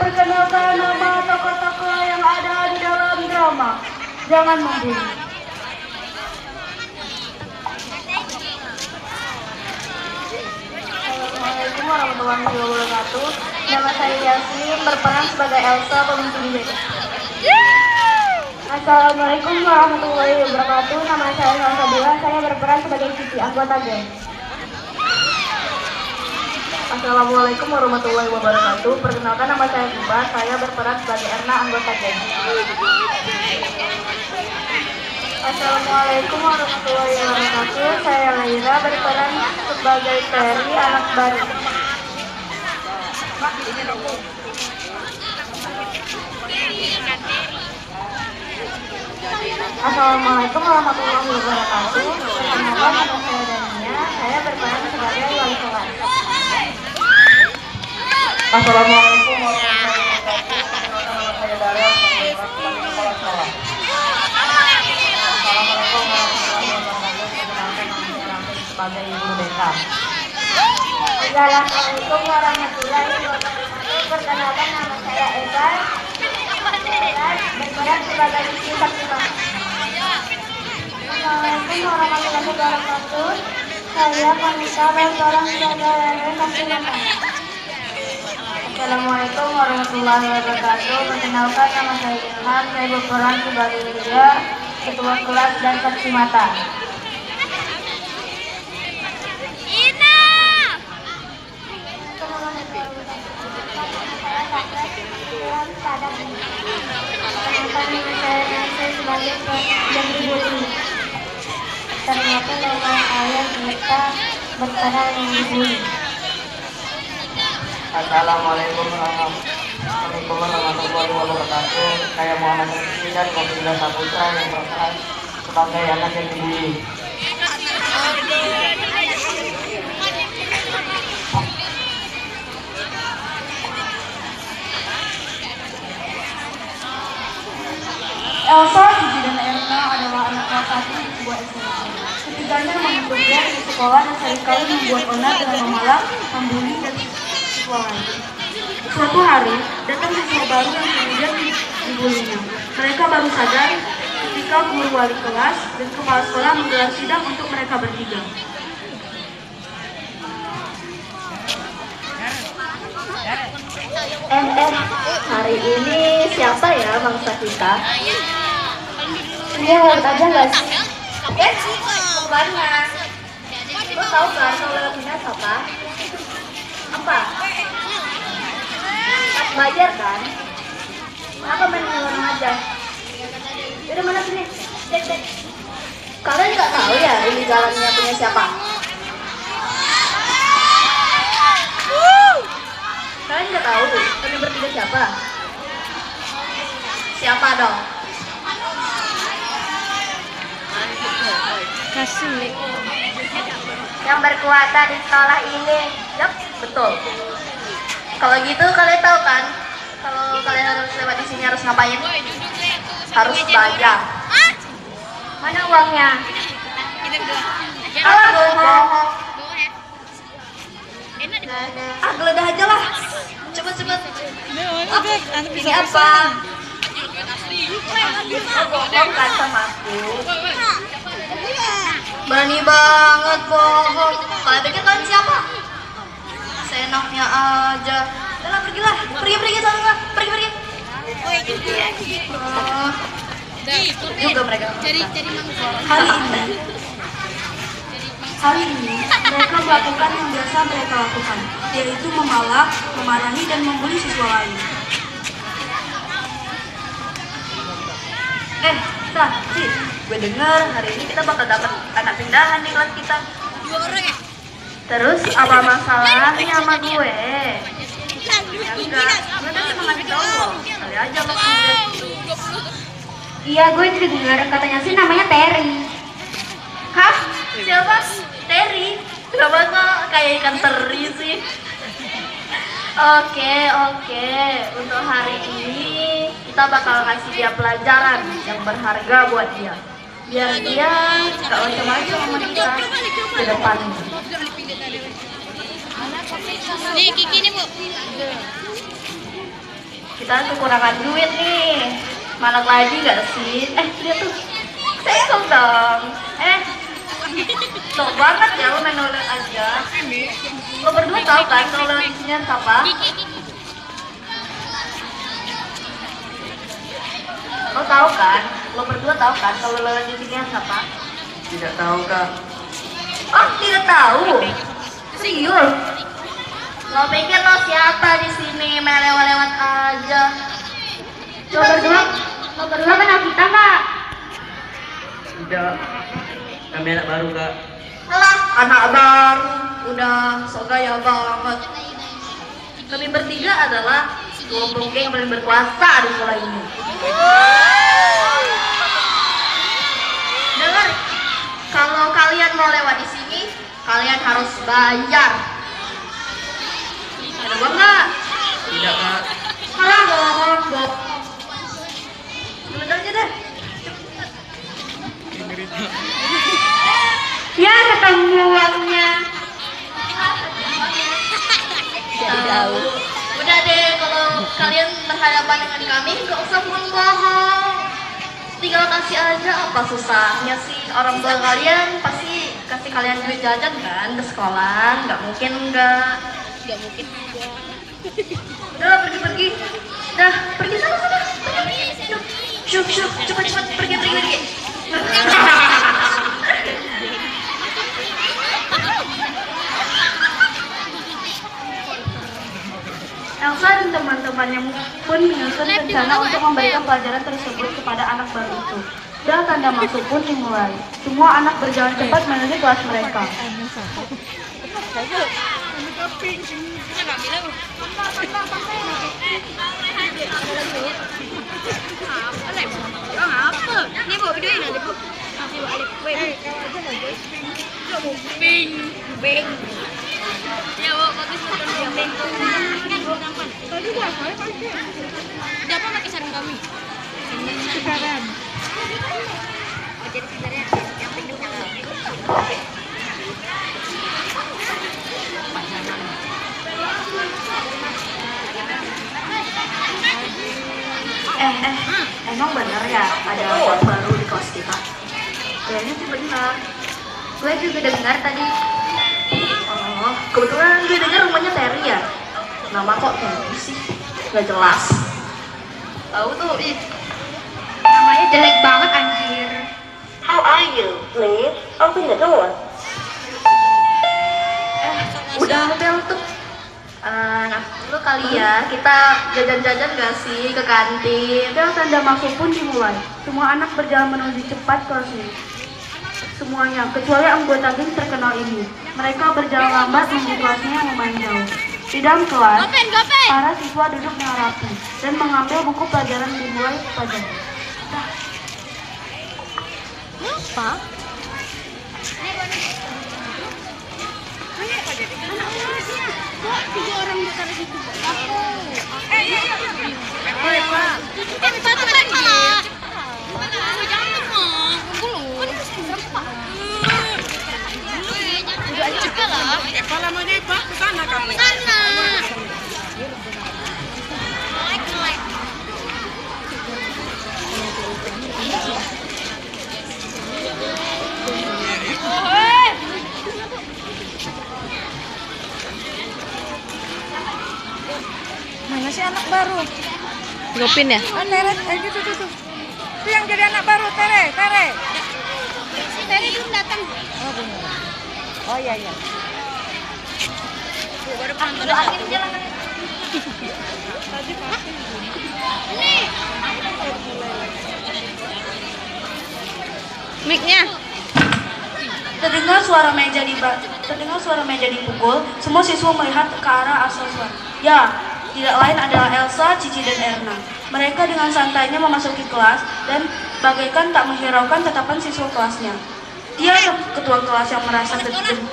perkenalkan nama tokoh-tokoh yang ada di dalam drama. Jangan membuli. Assalamualaikum warahmatullahi wabarakatuh. Nama saya Yasmin, berperan sebagai Elsa, pemimpin beda. Assalamualaikum warahmatullahi wabarakatuh. Nama saya Salsabila, saya berperan sebagai Cici, anggota geng. Assalamualaikum warahmatullahi wabarakatuh. Perkenalkan, nama saya Kuba, saya berperan sebagai Erna, anggota geng. Assalamualaikum warahmatullahi wabarakatuh. Saya Laira, berperan sebagai Terry, anak baru. Assalamualaikum warahmatullahi wabarakatuh. Perkenalkan, nama saya Dania, saya berperan sebagai wali kelas. Assalamualaikum warahmatullahi wabarakatuh. Nama saya Daryl, saya berperan sebagai kepala sekolah. Assalamualaikum warahmatullahi wabarakatuh. Perkenalkan, nama saya Raffi sebagai guru BK. Assalamualaikum warahmatullahi wabarakatuh. Perkenalkan, nama saya Eva, berperan sebagai istri Saktima. Assalamualaikum warahmatullahi wabarakatuh. Saya Vanessa, berperan sebagai Saktima. Assalamualaikum warahmatullahi wabarakatuh. Perkenalkan, nama saya Ilham, saya berperan sebagai Lydia, ketua kelas dan saksi mata. Ternyata nama saya kita berperan yang dibully. Assalamualaikum warahmatullahi wabarakatuh. Saya Muhammad Rizky dan Kopila Saputra yang berperan sebagai anak yang dibully. Elsa, Cici, dan Erna adalah anak kelas 1 di sebuah SMP. Ketiganya mengumpulkan di sekolah dan seringkali membuat onar dengan memalak, membuli, dan siswa lain. Suatu hari, datang siswa baru yang kemudian dibulinya. Mereka baru sadar ketika guru wali kelas dan kepala sekolah menggelar sidang untuk mereka bertiga. Hari ini siapa ya bangsa kita? Dia lewat aja nggak sih? Kemana? Lo tau kan kalau lewat sini siapa? Apa? Pas belajar kan? Kenapa main ngomong aja? Yaudah mana sini? Cek. Kalian nggak tahu ya ini jalannya punya siapa? Kalian nggak tahu kalian bertiga siapa? Siapa dong? Yang berkuasa di sekolah ini. Yup, betul. Kalau gitu kalian tahu kan? Kalau kalian harus lewat di sini harus ngapain? Harus bayar. Mana uangnya? Alah, bohong. Geledah aja lah. Cepet. Ini apa? Bohong kan sama aku? Berani banget bohong. Kalian pikir kalian siapa? Senoknya aja. Udah pergilah. Pergi sana. Pergi. Juga mereka. Hari ini mereka melakukan yang biasa mereka lakukan, yaitu memalak, memarahi, dan membuli siswa lain. Sih, gue denger hari ini kita bakal dapat anak pindahan di kelas kita. Terus apa masalahnya sama gue? Enggak, gue tadi cuma ngasih tau lo. Kali aja lo kemudian. Iya, gue juga dengar katanya sih namanya Terry. Hah? Siapa? Terry? Kenapa kok kayak ikan teri sih? Oke. Untuk hari ini kita bakal kasih dia pelajaran yang berharga buat dia. Biar dia gak macam-macam sama kita ke depannya. Nih, Kiki nih, Bu. Kita kekurangan duit nih. Manak lagi gak sih? Lihat tuh. Sengkong dong. Tuh banget ya lo main lewat aja. Lo berdua tahu kan kalau lewat di sini siapa? Lo tahu kan? Lo berdua tahu kan kalau lewat di sini siapa? Tidak tahu kak. Oh, tidak tahu. Serius? Lo pikir lo siapa di sini? Main lewat-lewat aja. Lo berdua kenal kita nggak? Tidak. Kami anak baru kak. Alah, anak baru. Udah sok gaya banget. Kami bertiga adalah kelompok geng yang paling berkuasa di sekolah ini. Dengar, kalau kalian mau lewat di sini, kalian harus bayar. Ada uang nggak? Tidak kak. Alah, bohong. Sebentar aja deh. Ya, ketemu uangnya. Udah deh, kalau kalian berhadapan dengan kami, gak usah bohong. Tinggal kasih aja, apa susahnya sih? Orang tua kalian pasti kasih kalian duit jajan kan ke sekolah, nggak mungkin enggak. Udah pergi. Dah pergi sana. Syuk, cepat pergi. Elsa dan teman-temannya pun menyusun rencana untuk memberikan pelajaran tersebut kepada anak baru itu. Bel tanda masuk pun dimulai. Semua anak berjalan cepat menuju kelas mereka. Dapat pakai sarung kami. Sekarang. Jadi sebenarnya yang penting Emang bener ya ada orang baru di kelas kita? Kayaknya sih benar. Gue juga dengar tadi. Oh, kebetulan gue dengar rumahnya Terry ya. Nama kok Terry sih? Gak jelas. Tahu tuh, Namanya jelek banget anjir. How are you? Please open the door. Udah bel tuh. Nah, lu kali ya kita jajan-jajan gak sih ke kantin? Bel tanda masuk pun dimulai. Semua anak berjalan menuju cepat kelas ini. Semuanya, kecuali anggota geng terkenal ini. Mereka berjalan lambat menuju kelasnya yang lumayan jauh. Di dalam kelas, para siswa duduk dengan rapi dan mengambil buku pelajaran dimulai pelajaran. apa? Tiga orang di sana situ. Mana sih anak baru? Gopin ya? Oh, Tere, gitu. Itu yang jadi anak baru, Tere. Si Terry belum datang. Oh, benar. Oh, iya. Baru penonton akhir jalan. Ini. Mic-nya. Terdengar suara meja dipukul. Semua siswa melihat ke arah asal suara. Ya, tidak lain adalah Elsa, Cici, dan Erna. Mereka dengan santainya memasuki kelas dan bagaikan tak menghiraukan tatapan siswa kelasnya. Dia ketua kelas yang merasa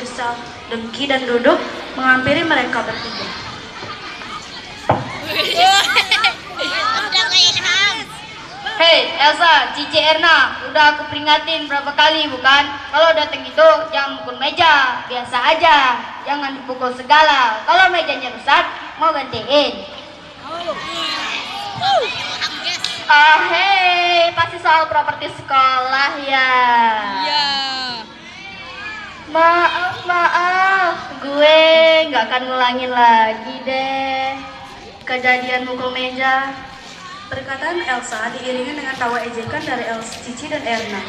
kesal, dengki, dan duduk menghampiri mereka bertiga. Hei Elsa, Cici, Erna, udah aku peringatin berapa kali bukan? Kalau datang itu jangan pukul meja, biasa aja, jangan dipukul segala. Kalau mejanya rusak, mau gantiin. Oh hei, pasti soal properti sekolah ya. Iya. Maaf, gue nggak akan ngulangin lagi deh kejadian mukul meja. Perkataan Elsa diiringi dengan tawa ejekan dari Cici dan Erna.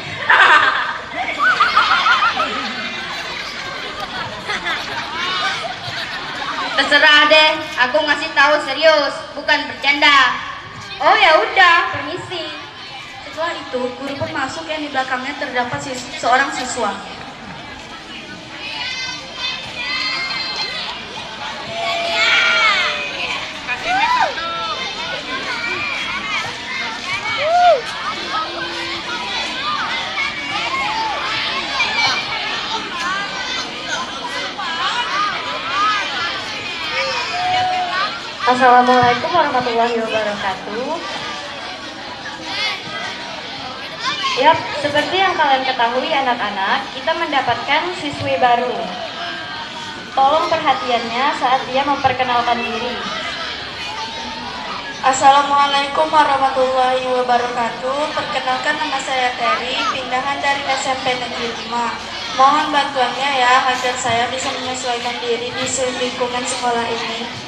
Terserah deh, aku ngasih tahu serius, bukan bercanda. Oh ya udah, permisi. Setelah itu, guru pun masuk yang di belakangnya terdapat seorang siswa. Assalamualaikum warahmatullahi wabarakatuh. Yap, seperti yang kalian ketahui anak-anak, kita mendapatkan siswi baru. Tolong perhatiannya saat dia memperkenalkan diri. Assalamualaikum warahmatullahi wabarakatuh. Perkenalkan, nama saya Terry, pindahan dari SMP Negeri 5. Mohon bantuannya ya, agar saya bisa menyesuaikan diri di lingkungan sekolah ini.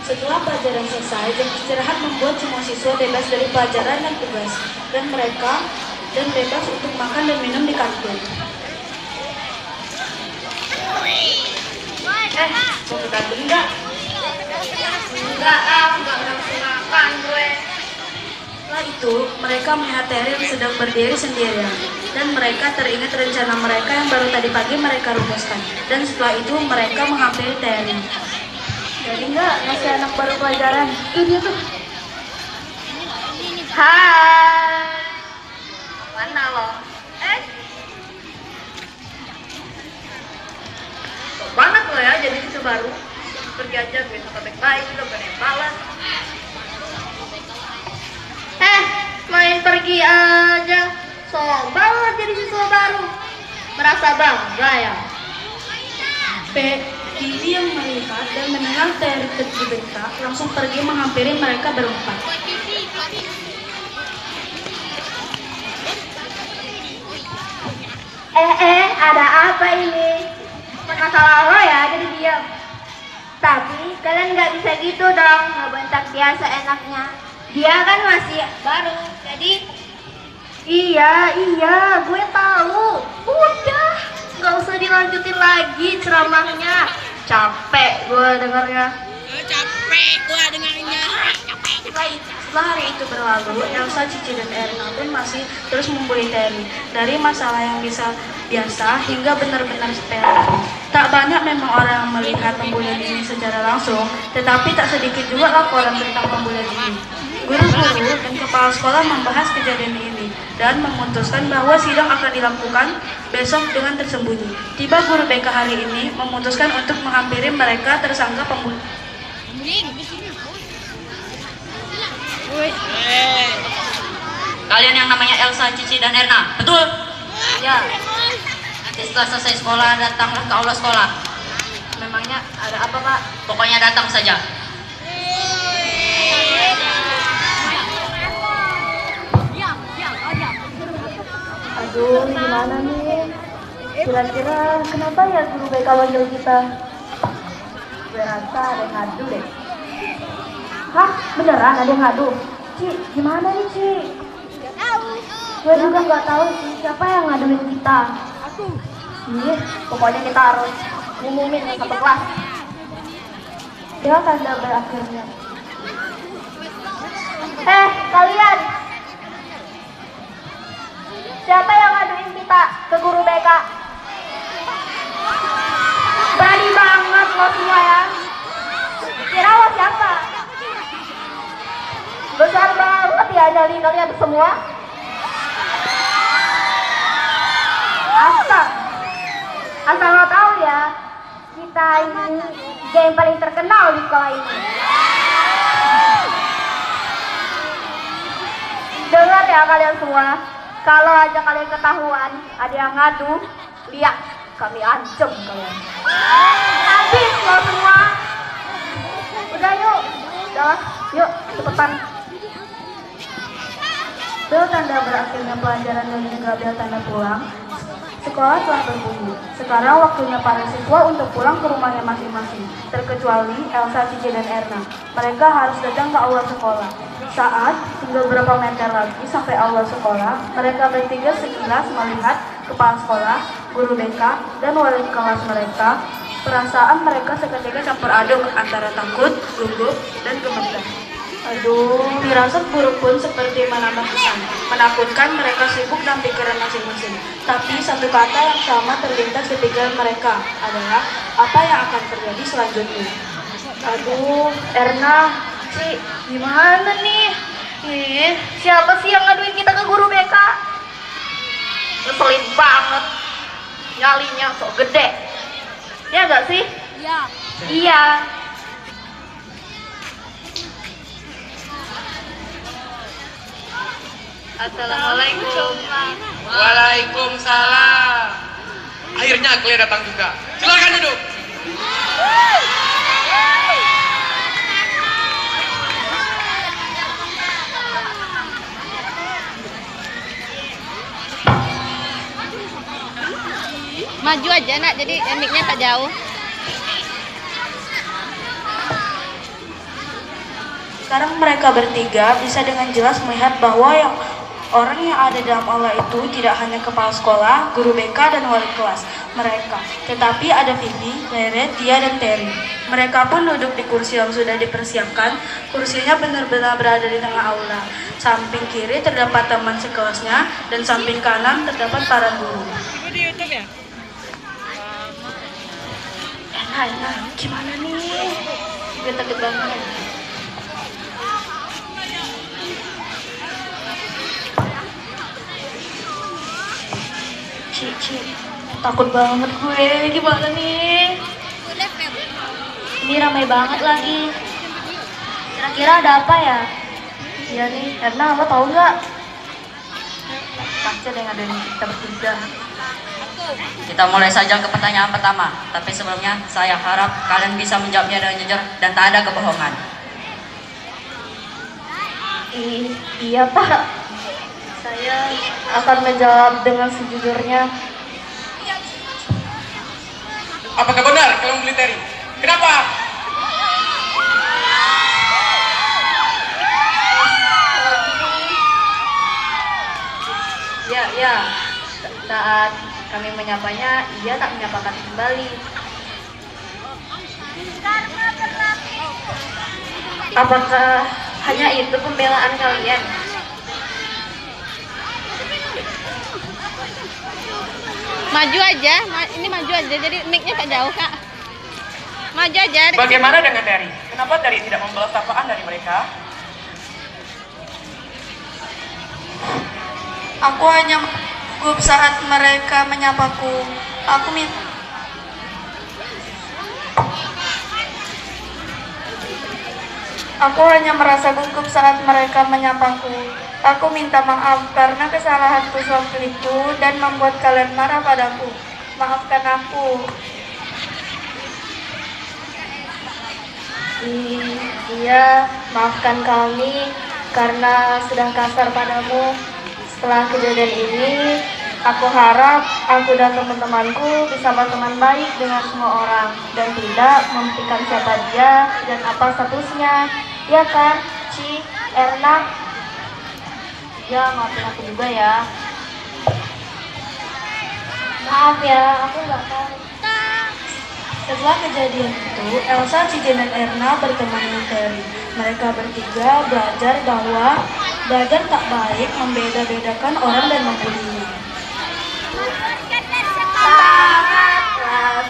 Setelah pelajaran selesai, jam istirahat membuat semua siswa bebas dari pelajaran dan tugas, dan bebas untuk makan dan minum di kantin. Mau ke kantin enggak? Enggak langsung makan gue. Setelah itu, mereka melihat Terry yang sedang berdiri sendirian, dan mereka teringat rencana mereka yang baru tadi pagi mereka rumuskan. Dan setelah itu, mereka menghampiri Terry. Jadi enggak ngasih anak baru pelajaran? Itu dia tuh. Hai. Mana lo? Kok banget lo ya jadi siswa baru? Pergi aja gue suka baik-baik, lo gak ada yang balas. Main pergi aja. Sok banget jadi siswa baru. Merasa bangga ya? Didi yang melihat dan mendengar Terry terbentak langsung pergi menghampiri mereka berempat. Ada apa ini? Masalah lo ya, jadi diam. Tapi kalian nggak bisa gitu dong, ngebentak dia seenaknya. Dia kan masih baru, jadi iya, gue tahu. Udah, nggak usah dilanjutin lagi ceramahnya. Capek gue dengarnya. Setelah hari itu berlalu, Elsa, Cici, dan Erna pun masih terus membuli Terry. Dari masalah yang bisa biasa hingga benar-benar sepele. Tak banyak memang orang yang melihat pembulian ini secara langsung, tetapi tak sedikit juga laporan tentang pembulian ini. Guru-guru dan kepala sekolah membahas kejadian ini dan memutuskan bahwa sidang akan dilakukan besok dengan tersembunyi. Tiba guru BK hari ini memutuskan untuk menghampiri mereka tersangka pembulian. Kalian yang namanya Elsa, Cici, dan Erna, betul? Ya, Nanti setelah selesai sekolah, datanglah ke aula sekolah. memangnya ada apa Pak? Pokoknya datang saja. Aduh, gimana nih? Kira-kira kenapa ya guru BK manggil kita? Gue rasa ada yang ngadu deh. Hah? Beneran ada yang ngadu? Ci, gimana nih Ci? Gue juga nggak tahu sih siapa yang ngaduin kita. Iya, Pokoknya kita harus ngumumin satu kelas. dia tanda berakhirnya. Kalian! Siapa yang ngaduin kita ke guru BK? Berani banget lo semua ya. Kira lo siapa? Besar banget ya nyali kalian semua. Asal lo tahu ya, kita ini game paling terkenal di sekolah ini. Dengar ya kalian semua, Kalau aja kalian ketahuan, ada yang ngadu, lihat, kami ancam kalian. Habis lo semua. Udah yuk, udah, yuk cepetan. Bel tanda berakhirnya pelajaran dan juga bel tanda pulang. Sekolah telah berbunyi. Sekarang waktunya para siswa untuk pulang ke rumahnya masing-masing, terkecuali Elsa, Cici, dan Erna. Mereka harus datang ke aula sekolah. Saat tinggal beberapa meter lagi sampai aula sekolah, mereka bertiga sekilas melihat kepala sekolah, guru BK, dan wali kelas mereka. Perasaan mereka seketika campur aduk antara takut, gugup, dan gemetar. Aduh, firasat buruk pun seperti menambah kesan. Menakutkan, mereka sibuk dalam pikiran masing-masing. Tapi satu kata yang sama terlintas di pikiran mereka adalah apa yang akan terjadi selanjutnya. Aduh, Erna, Ci, gimana nih? Siapa sih yang ngaduin kita ke guru BK? Ngeselin banget. Nyalinya sok gede. Ya gak sih? Iya. Iya. Assalamualaikum. Waalaikumsalam. Akhirnya kalian datang juga. Silakan duduk. Maju aja nak, jadi mic-nya tak jauh. Sekarang mereka bertiga bisa dengan jelas melihat bahwa orang yang ada dalam aula itu tidak hanya kepala sekolah, guru BK, dan wali kelas mereka, tetapi ada Vivi, Rere, Tia, dan Terry. Mereka pun duduk di kursi yang sudah dipersiapkan. Kursinya benar-benar berada di tengah aula. Samping kiri terdapat teman sekelasnya, dan samping kanan terdapat para guru. Enak, gimana nih? Gue takut banget. Ci, takut banget gue, gimana nih? Ini ramai banget lagi. Kira-kira ada apa ya? Iya nih, Erna, lo tau nggak? Pasti ada yang ada kita bertiga. Kita mulai saja ke pertanyaan pertama. Tapi sebelumnya saya harap kalian bisa menjawabnya dengan jujur dan tak ada kebohongan. Iya Pak. Saya akan menjawab dengan sejujurnya. Apakah benar kalian membeli Terry? Kenapa? Ya. Saat kami menyapanya, ia tak menyapa kami kembali. Apakah hanya itu pembelaan kalian? Maju aja, ini maju aja, jadi mic-nya tak jauh kak. Maju aja. Bagaimana dengan Terry? Kenapa Terry tidak membalas sapaan dari mereka? Aku hanya gugup saat mereka menyapaku. Aku hanya merasa gugup saat mereka menyapaku. Aku minta maaf karena kesalahanku waktu itu dan membuat kalian marah padaku. Maafkan aku. Iya, maafkan kami karena sudah kasar padamu. Setelah kejadian ini, aku harap aku dan teman-temanku bisa berteman baik dengan semua orang dan tidak memikirkan siapa dia dan apa statusnya. Ya kan, Ci, Erna? Ya, maafin aku juga ya. Maaf ya, aku nggak tahu. Setelah kejadian itu, Elsa, Cici, dan Erna berteman dengan Terry. Mereka bertiga belajar bahwa belajar tak baik membeda-bedakan orang dan membulinya. Selamat